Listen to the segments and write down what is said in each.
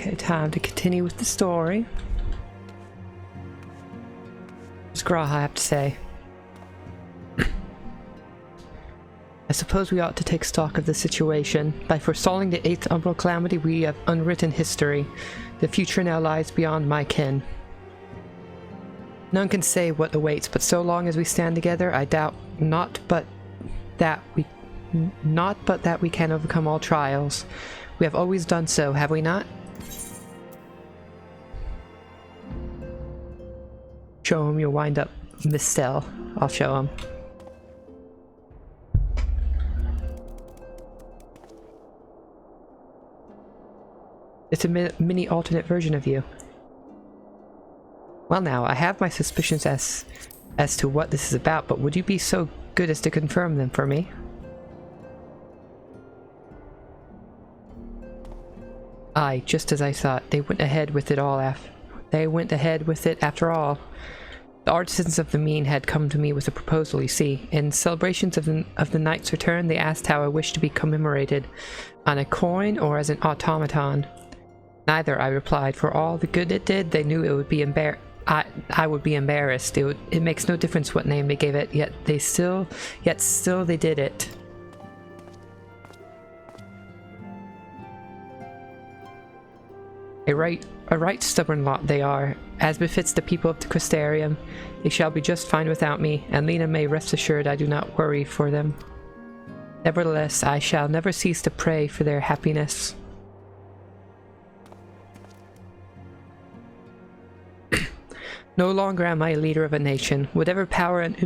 Okay, time to continue with the story. What's Graha have to say? I suppose we ought to take stock of the situation. By forestalling the 8th Umbral Calamity, we have unwritten history. The future now lies beyond my ken. None can say what awaits, but so long as we stand together, I doubt not but that we can overcome all trials. We have always done so, have we not? Show him your wind-up mistel. I'll show him. It's a mini alternate version of you. Well now, I have my suspicions as to what this is about, but would you be so good as to confirm them for me? Aye, just as I thought. They went ahead with it after all. The artisans of the mean had come to me with a proposal, you see. In celebrations of the knight's return, they asked how I wished to be commemorated, on a coin or as an automaton. Neither, I replied. For all the good it did, they knew it would be I would be embarrassed. It makes no difference what name they gave it, yet still they did it. A right stubborn lot they are, as befits the people of the Crystarium. They shall be just fine without me, and Lena may rest assured I do not worry for them. Nevertheless, I shall never cease to pray for their happiness. No longer am I a leader of a nation. Whatever power and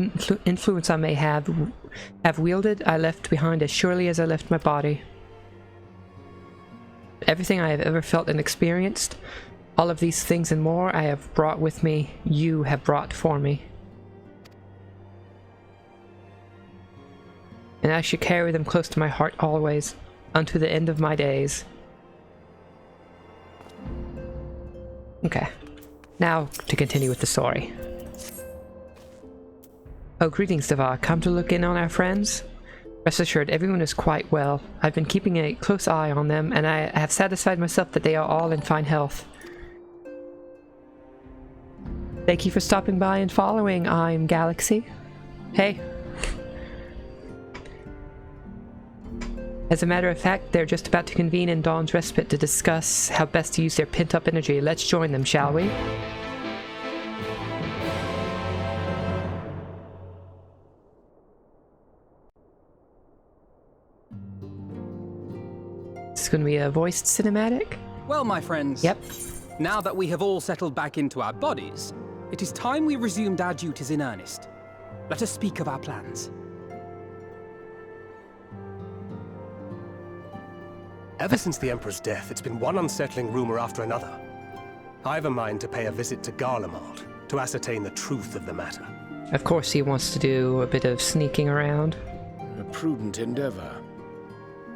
influence I may have wielded, I left behind as surely as I left my body. Everything I have ever felt and experienced, all of these things and more I have brought with me, you have brought for me. And I should carry them close to my heart always, unto the end of my days. Okay. Now, to continue with the story. Oh, greetings, Deva. Come to look in on our friends? Rest assured, everyone is quite well. I've been keeping a close eye on them, and I have satisfied myself that they are all in fine health. Thank you for stopping by and following. I'm Galaxy. Hey. As a matter of fact, they're just about to convene in Dawn's Respite to discuss how best to use their pent-up energy. Let's join them, shall we? Is this going to be a voiced cinematic? Well, my friends. Yep. Now that we have all settled back into our bodies, it is time we resumed our duties in earnest. Let us speak of our plans. Ever since the Emperor's death, it's been one unsettling rumor after another. I've a mind to pay a visit to Garlemald to ascertain the truth of the matter. Of course he wants to do a bit of sneaking around. A prudent endeavor.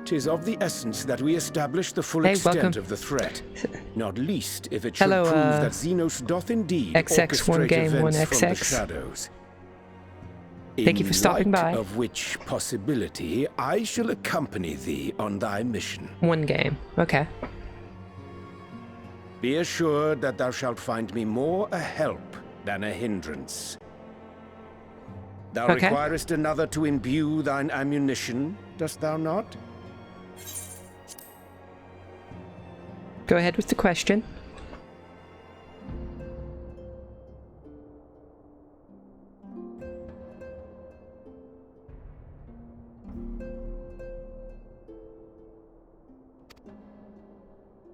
'Tis of the essence that we establish the full extent of the threat, not least if it should prove that Xenos doth indeed XX1 orchestrate game, events 1XX. from the shadows. Thank you for stopping by. Of which possibility I shall accompany thee on thy mission. One game. Okay. Be assured that thou shalt find me more a help than a hindrance. Thou requirest another to imbue thine ammunition, dost thou not? Go ahead with the question.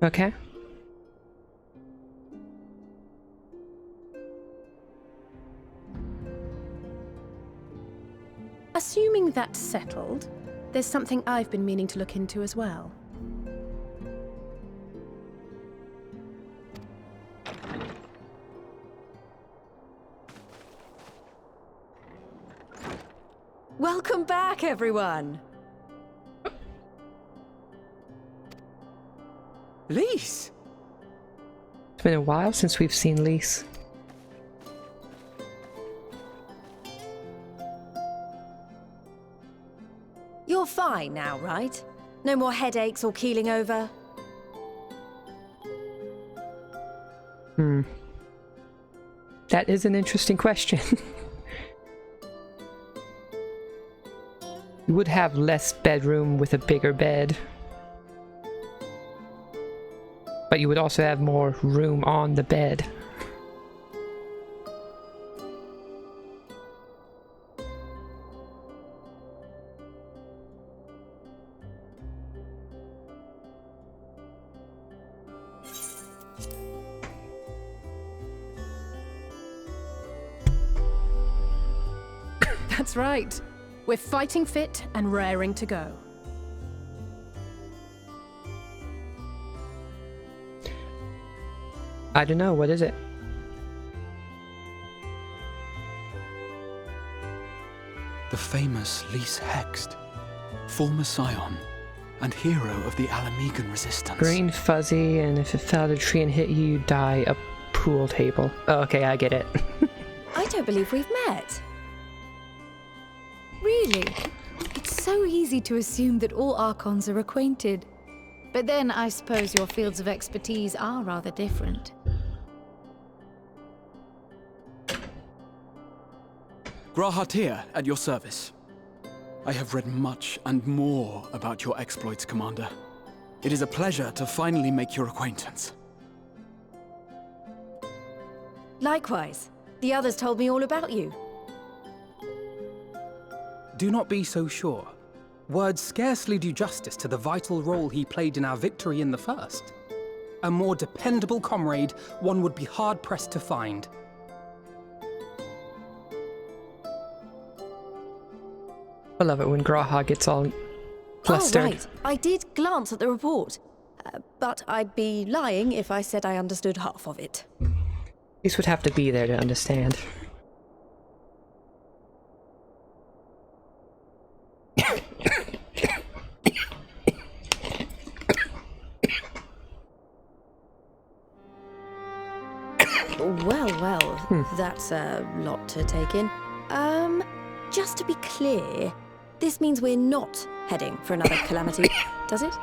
Okay. Assuming that's settled, there's something I've been meaning to look into as well. Welcome back, everyone! Lise! It's been a while since we've seen Lise. You're fine now, right? No more headaches or keeling over? That is an interesting question. You would have less bedroom with a bigger bed. But you would also have more room on the bed. That's right. We're fighting fit and raring to go. I don't know, what is it? The famous Lys Hext, former scion and hero of the Alamegan resistance. Green fuzzy, and if it fell out of a tree and hit you, you die a pool table. Oh, okay, I get it. I don't believe we've met. Really? It's so easy to assume that all Archons are acquainted. But then I suppose your fields of expertise are rather different. Grahatir, at your service. I have read much and more about your exploits, Commander. It is a pleasure to finally make your acquaintance. Likewise. The others told me all about you. Do not be so sure. Words scarcely do justice to the vital role he played in our victory in the first. A more dependable comrade one would be hard-pressed to find. I love it when Graha gets all flustered. Oh, right. I did glance at the report. But I'd be lying if I said I understood half of it. These would have to be there to understand. Well, that's a lot to take in. Just to be clear, this means we're not heading for another calamity, does it?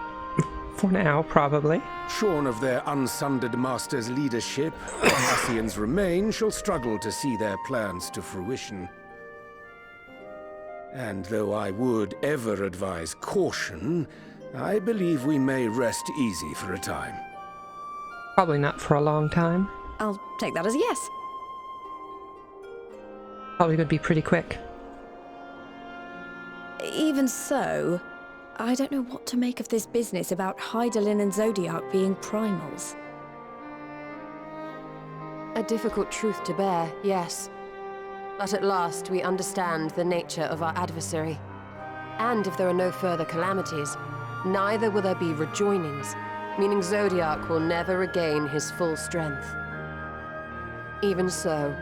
For now, probably. Shorn of their unsundered master's leadership, the Ascians remain shall struggle to see their plans to fruition. And though I would ever advise caution, I believe we may rest easy for a time. Probably not for a long time. I'll take that as a yes. Probably gonna be pretty quick. Even so, I don't know what to make of this business about Hydaelyn and Zodiac being primals. A difficult truth to bear, yes. But at last we understand the nature of our adversary. And if there are no further calamities, neither will there be rejoinings, meaning Zodiac will never regain his full strength. Even so,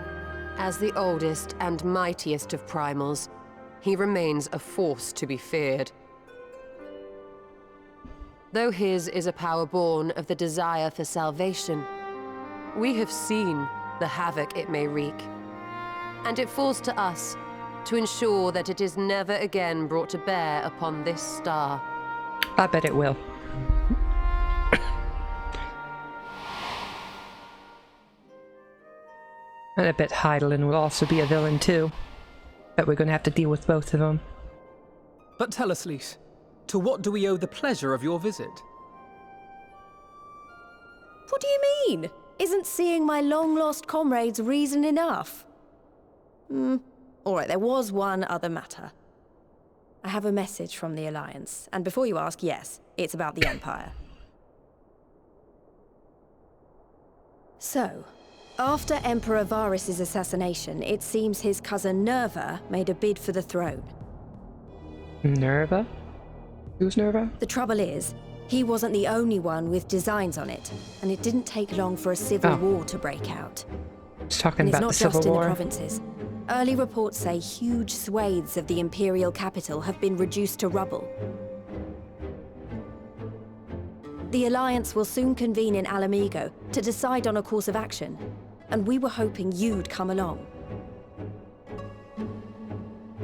as the oldest and mightiest of primals, he remains a force to be feared. Though his is a power born of the desire for salvation, we have seen the havoc it may wreak. And it falls to us to ensure that it is never again brought to bear upon this star. I bet it will. And I bet Hydaelyn will also be a villain too. Bet we're gonna have to deal with both of them. But tell us, Lys, to what do we owe the pleasure of your visit? What do you mean? Isn't seeing my long-lost comrades reason enough? Alright, there was one other matter. I have a message from the Alliance, and before you ask, yes, it's about the Empire. So, after Emperor Varys' assassination, it seems his cousin Nerva made a bid for the throne. Nerva? Who's Nerva? The trouble is, he wasn't the only one with designs on it, and it didn't take long for a civil war to break out. He's talking And it's about not the Civil just in the War. provinces. Early reports say huge swathes of the Imperial capital have been reduced to rubble. The Alliance will soon convene in Alamigo to decide on a course of action, and we were hoping you'd come along.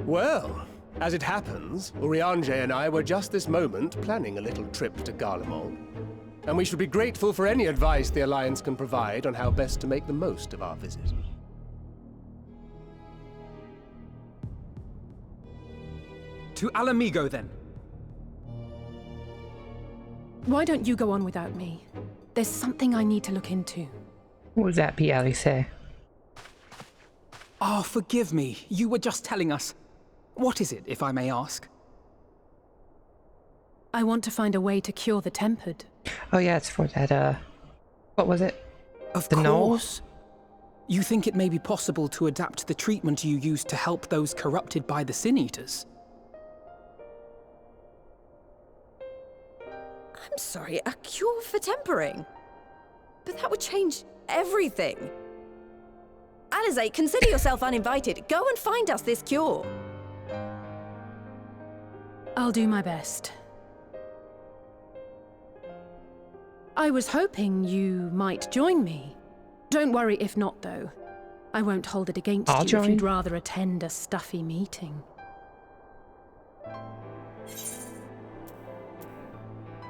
Well, as it happens, Urianger and I were just this moment planning a little trip to Garlemald. and we should be grateful for any advice the Alliance can provide on how best to make the most of our visit. To Alamigo, then. Why don't you go on without me? There's something I need to look into. What would that be, Alice? Ah, forgive me. You were just telling us. What is it, if I may ask? I want to find a way to cure the tempered. Oh yeah, it's for that, what was it? Of The course. Knolls? You think it may be possible to adapt the treatment you use to help those corrupted by the Sin Eaters? I'm sorry, a cure for tempering? But that would change everything. Alize, consider yourself uninvited. Go and find us this cure. I'll do my best. I was hoping you might join me. Don't worry if not, though. I won't hold it against I'll you join. if you'd rather attend a stuffy meeting.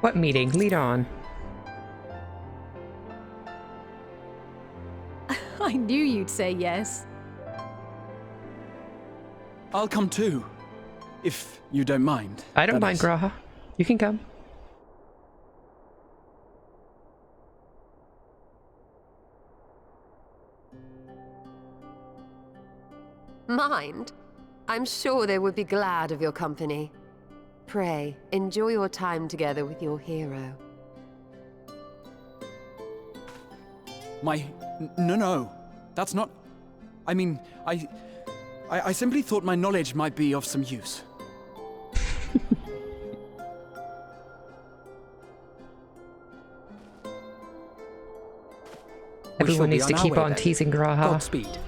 What meeting? Lead on. I knew you'd say yes. I'll come too, if you don't mind. I don't that mind, is. Graha. You can come. Mind? I'm sure they would be glad of your company. Pray, enjoy your time together with your hero. No. That's not... I mean, I simply thought my knowledge might be of some use. Everyone needs to on our keep way, on then. teasing Graha. Godspeed.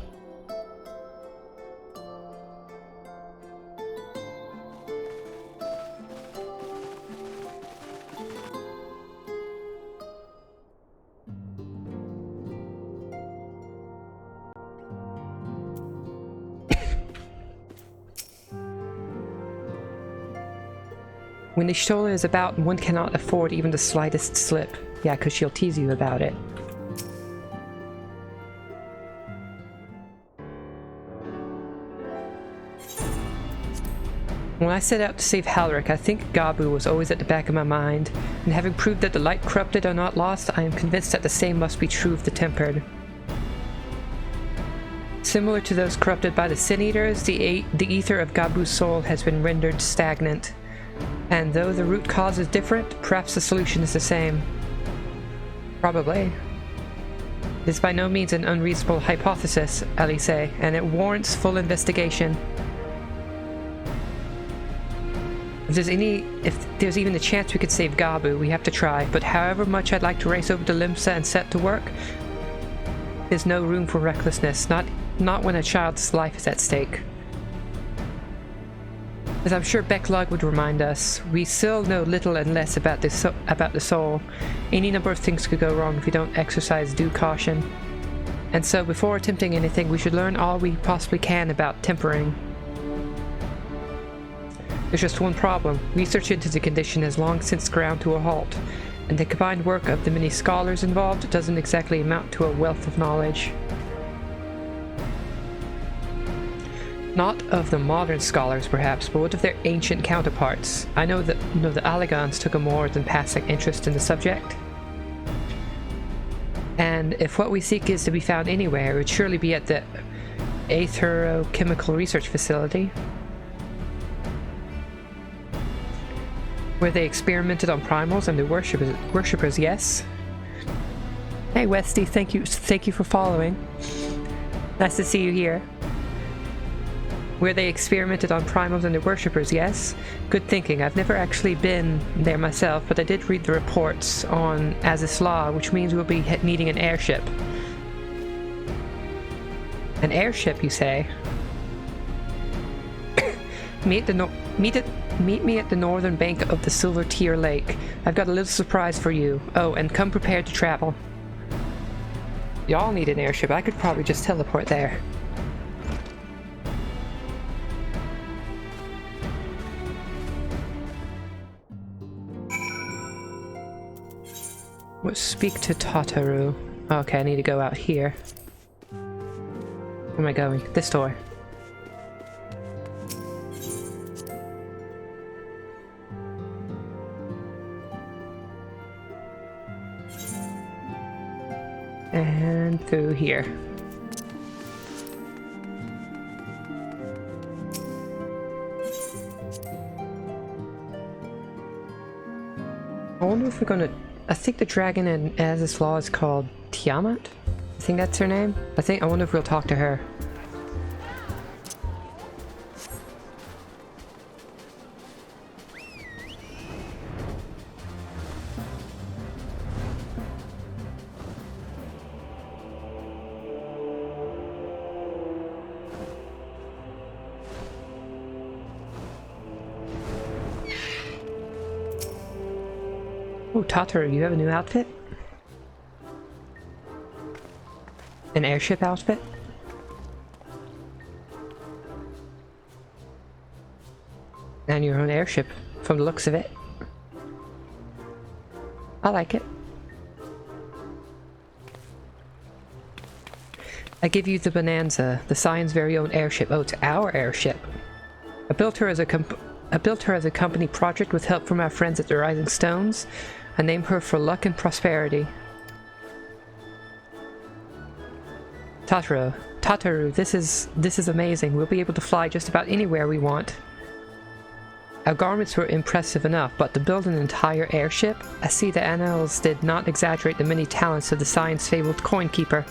When the Stola is about, one cannot afford even the slightest slip. Yeah, because she'll tease you about it. When I set out to save Halric, I think Gabu was always at the back of my mind, and having proved that the light corrupted are not lost, I am convinced that the same must be true of the tempered. Similar to those corrupted by the Sin Eaters, the ether of Gabu's soul has been rendered stagnant. And though the root cause is different, perhaps the solution is the same. Probably. It is by no means an unreasonable hypothesis, Alice, and it warrants full investigation. If there's even a chance we could save Gabu, we have to try, but however much I'd like to race over to Limsa and set to work, there's no room for recklessness, not when a child's life is at stake. As I'm sure Becklog would remind us, we still know little and less about the soul. Any number of things could go wrong if we don't exercise due caution. And so before attempting anything, we should learn all we possibly can about tempering. There's just one problem. Research into the condition has long since ground to a halt, and the combined work of the many scholars involved doesn't exactly amount to a wealth of knowledge. Not of the modern scholars, perhaps, but what of their ancient counterparts? I know that the Alligons took a more than passing interest in the subject. And if what we seek is to be found anywhere, it would surely be at the Aetherochemical Research Facility, where they experimented on primals and the worshippers, yes? Hey Westy, thank you for following. Nice to see you here. Where they experimented on primals and the worshippers, yes? Good thinking. I've never actually been there myself, but I did read the reports on Azis Law, which means we'll be needing an airship. An airship, you say? Meet me at the northern bank of the Silver Tear Lake. I've got a little surprise for you. Oh, and come prepared to travel. Y'all need an airship. I could probably just teleport there. Speak to Tataru. Okay, I need to go out here. Where am I going? This door. And through here. I wonder if we're gonna... I think the dragon in Az's Law is called Tiamat? I think that's her name. I wonder if we'll talk to her. Oh, Tataru, you have a new outfit? An airship outfit? And your own airship, from the looks of it. I like it. I give you the Bonanza, the Scion's very own airship. Oh, it's our airship. I built her as a company project with help from our friends at the Rising Stones. I named her for luck and prosperity. Tataru, this is amazing. We'll be able to fly just about anywhere we want. Our garments were impressive enough, but to build an entire airship? I see the annals did not exaggerate the many talents of the Scion's fabled coin keeper.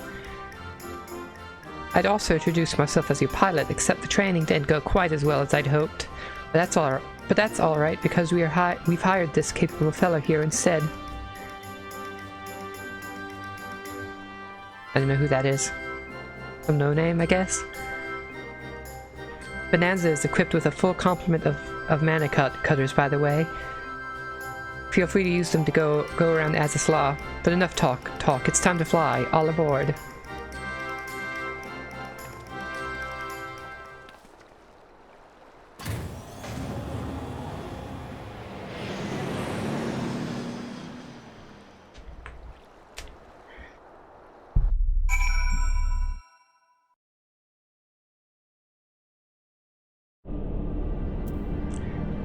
I'd also introduced myself as your pilot, except the training didn't go quite as well as I'd hoped. But that's all right, because we've hired this capable fellow here instead. I don't know who that is. Some no-name, I guess? Bonanza is equipped with a full complement of mana cutters, by the way. Feel free to use them to go around Az's Law. But enough talk. It's time to fly. All aboard.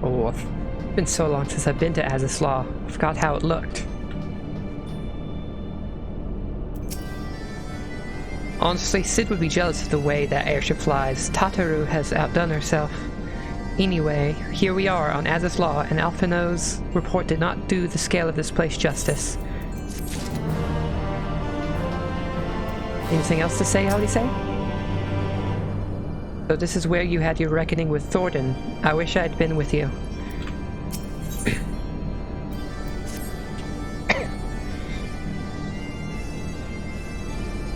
Oh, it's been so long since I've been to Az's Law. I forgot how it looked. Honestly, Sid would be jealous of the way that airship flies. Tataru has outdone herself. Anyway, here we are on Az's Law, and Alphino's report did not do the scale of this place justice. Anything else to say, Alise? So this is where you had your reckoning with Thornton. I wish I'd been with you.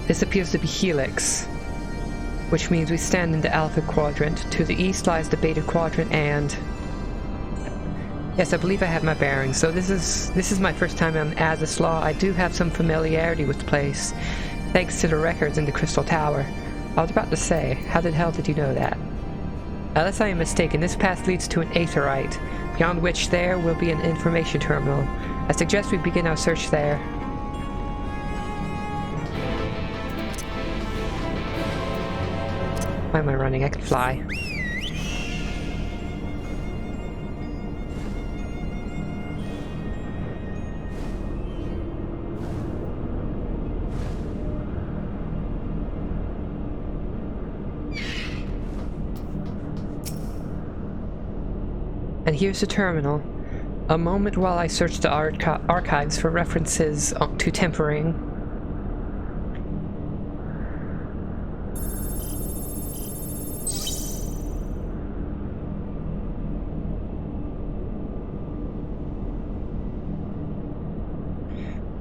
This appears to be Helix, which means we stand in the Alpha Quadrant. To the east lies the Beta Quadrant, and... yes, I believe I have my bearings. So this is my first time on Az's Law. I do have some familiarity with the place, thanks to the records in the Crystal Tower. I was about to say, how the hell did you know that? Unless I am mistaken, this path leads to an aetherite, beyond which there will be an information terminal. I suggest we begin our search there. Why am I running? I can fly. And here's the terminal. A moment while I search the archives for references to tempering.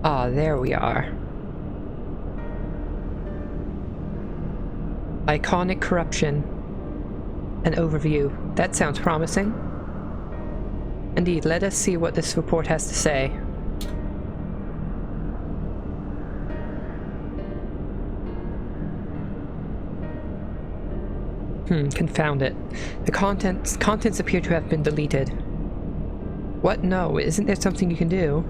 Ah, there we are. Iconic corruption. An overview. That sounds promising. Indeed, let us see what this report has to say. Confound it. The contents appear to have been deleted. What? No, isn't there something you can do?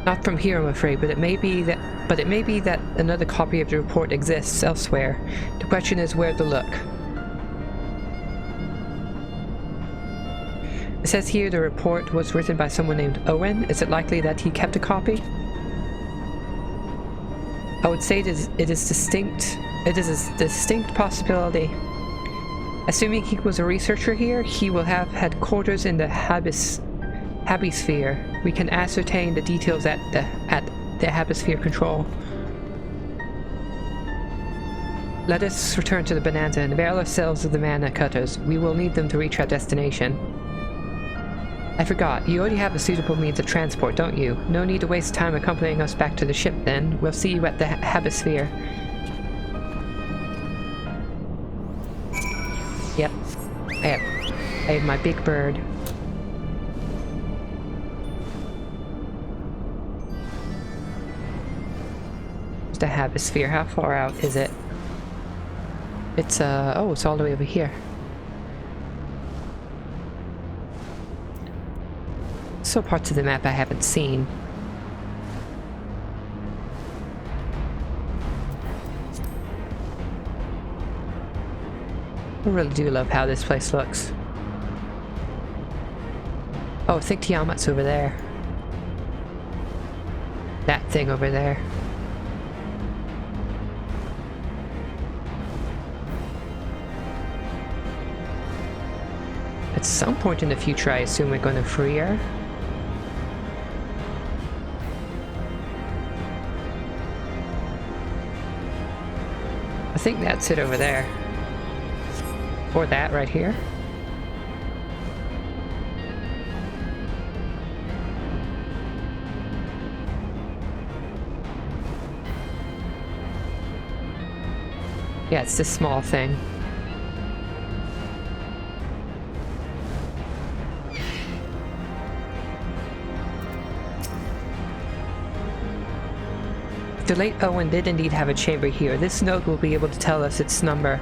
Not from here, I'm afraid, but it may be that another copy of the report exists elsewhere. The question is where to look. It says here the report was written by someone named Owen. Is it likely that he kept a copy? I would say it is a distinct possibility. Assuming he was a researcher here, he will have headquarters in the Habisphere. We can ascertain the details at the Habisphere control. Let us return to the Bonanza and avail ourselves of the mana cutters. We will need them to reach our destination. I forgot, you already have a suitable means of transport, don't you? No need to waste time accompanying us back to the ship then. We'll see you at the Habisphere. Yep. I have my big bird. The Habisphere, how far out is it? It's oh, it's all the way over here. So parts of the map I haven't seen. I really do love how this place looks. Oh, I think Tiamat's over there. That thing over there. At some point in the future, I assume we're going to free her. I think that's it over there. Or that right here. Yeah, it's this small thing. The late Owen did indeed have a chamber here. This note will be able to tell us its number.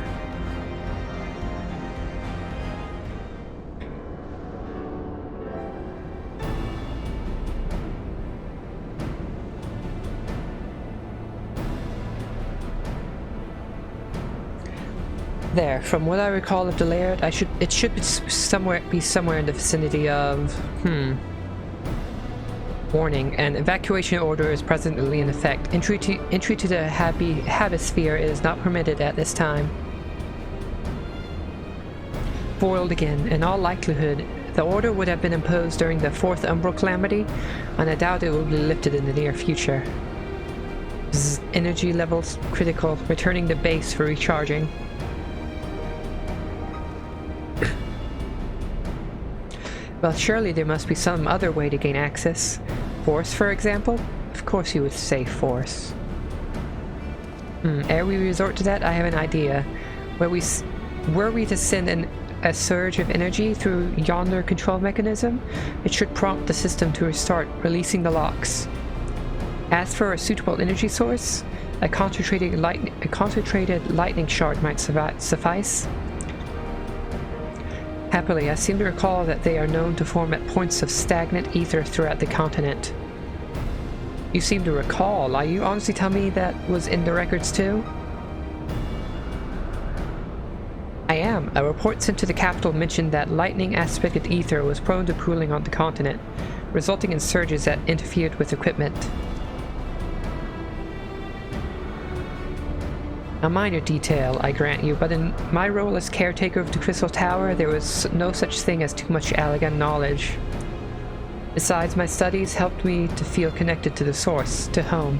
There, from what I recall of the layout, it should be somewhere in the vicinity of Warning, an evacuation order is presently in effect. Entry to the Habisphere is not permitted at this time. Foiled again. In all likelihood, the order would have been imposed during the 4th Umbral Calamity, and I doubt it will be lifted in the near future. Energy levels critical. Returning to base for recharging. Well, surely there must be some other way to gain access. Force, for example? Of course you would say force. Ere we resort to that, I have an idea. Were we to send a surge of energy through yonder control mechanism, it should prompt the system to restart, releasing the locks. As for a suitable energy source, a concentrated lightning shard might suffice. Happily, I seem to recall that they are known to form at points of stagnant ether throughout the continent. You seem to recall. Are you honestly telling me that was in the records too? I am. A report sent to the capital mentioned that lightning-aspected ether was prone to pooling on the continent, resulting in surges that interfered with equipment. A minor detail, I grant you, but in my role as caretaker of the Crystal Tower, there was no such thing as too much elegant knowledge. Besides, my studies helped me to feel connected to the source, to home.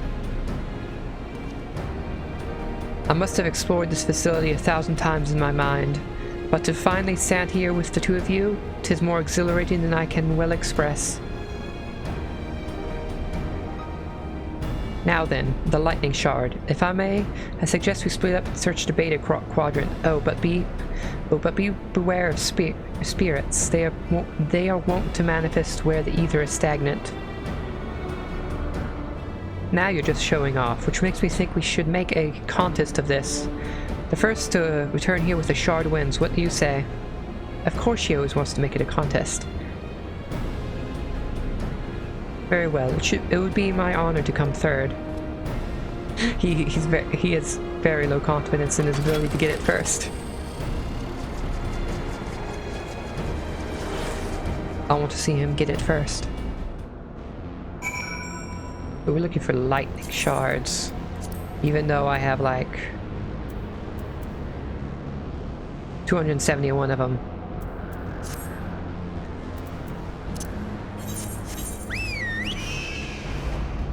I must have explored this facility 1,000 times in my mind, but to finally stand here with the two of you, 'tis more exhilarating than I can well express. Now then, the lightning shard. If I may, I suggest we split up and search the beta quadrant. But beware of spirits. They are wont to manifest where the ether is stagnant. Now you're just showing off, which makes me think we should make a contest of this. The first to return here with a shard wins. What do you say? Of course she always wants to make it a contest. Very well. It would be my honor to come third. He has very low confidence in his ability to get it first. I want to see him get it first. But we're looking for lightning shards. Even though I have like 271 of them.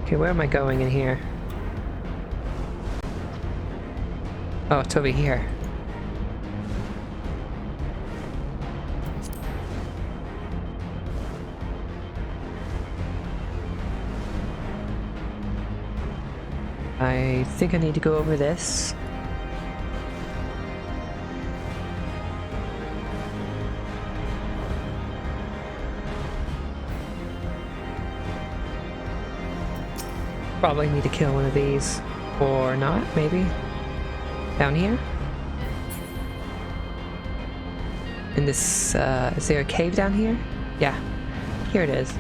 Okay, where am I going in here? Oh, it's over here. I think I need to go over this. Probably need to kill one of these. Or not, maybe. Down here? In this, is there a cave down here? Yeah. Here it is.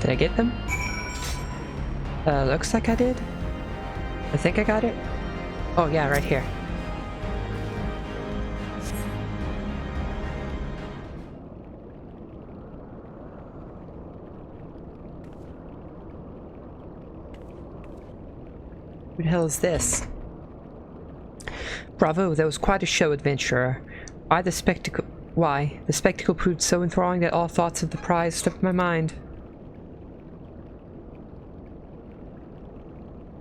Did I get them? Looks like I did. I think I got it. Oh yeah, right here. Who the hell is this? Bravo, that was quite a show, adventurer. Why the spectacle proved so enthralling that all thoughts of the prize slipped my mind.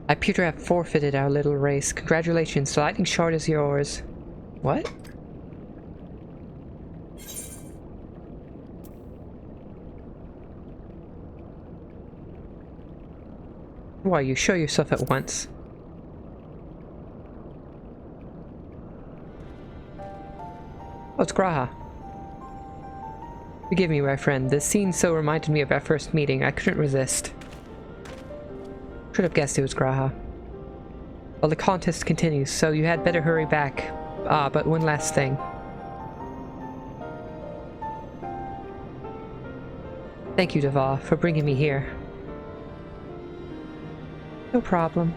I appear to have forfeited our little race. Congratulations, the lightning shard is yours. What? Why, you show yourself at once. Oh, it's Graha. Forgive me, my friend. This scene so reminded me of our first meeting, I couldn't resist. Should have guessed it was Graha. Well, the contest continues, so you had better hurry back. Ah, but one last thing. Thank you, Deva, for bringing me here. No problem.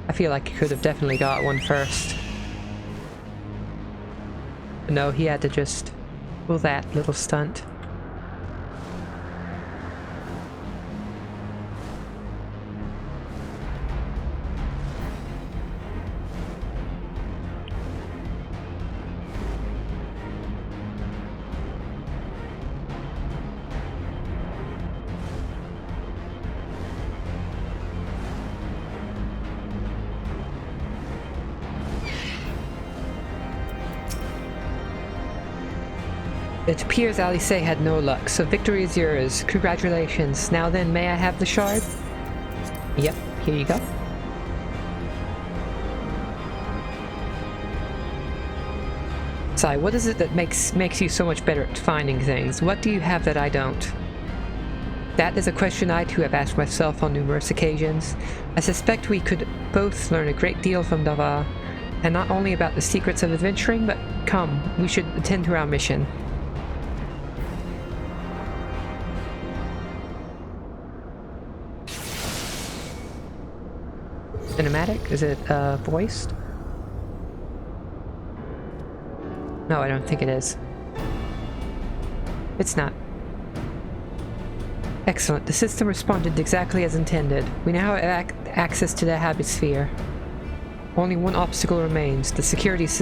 I feel like he could have definitely got one first. But no, he had to just pull that little stunt. It appears Alice had no luck, so victory is yours. Congratulations. Now then, may I have the shard? Yep, here you go. Sai, what is it that makes you so much better at finding things? What do you have that I don't? That is a question I too have asked myself on numerous occasions. I suspect we could both learn a great deal from Dava, and not only about the secrets of adventuring, but come, we should attend to our mission. Cinematic? Is it voiced? No, I don't think it is. It's not. Excellent. The system responded exactly as intended. We now have access to the habit sphere. Only one obstacle remains. The security system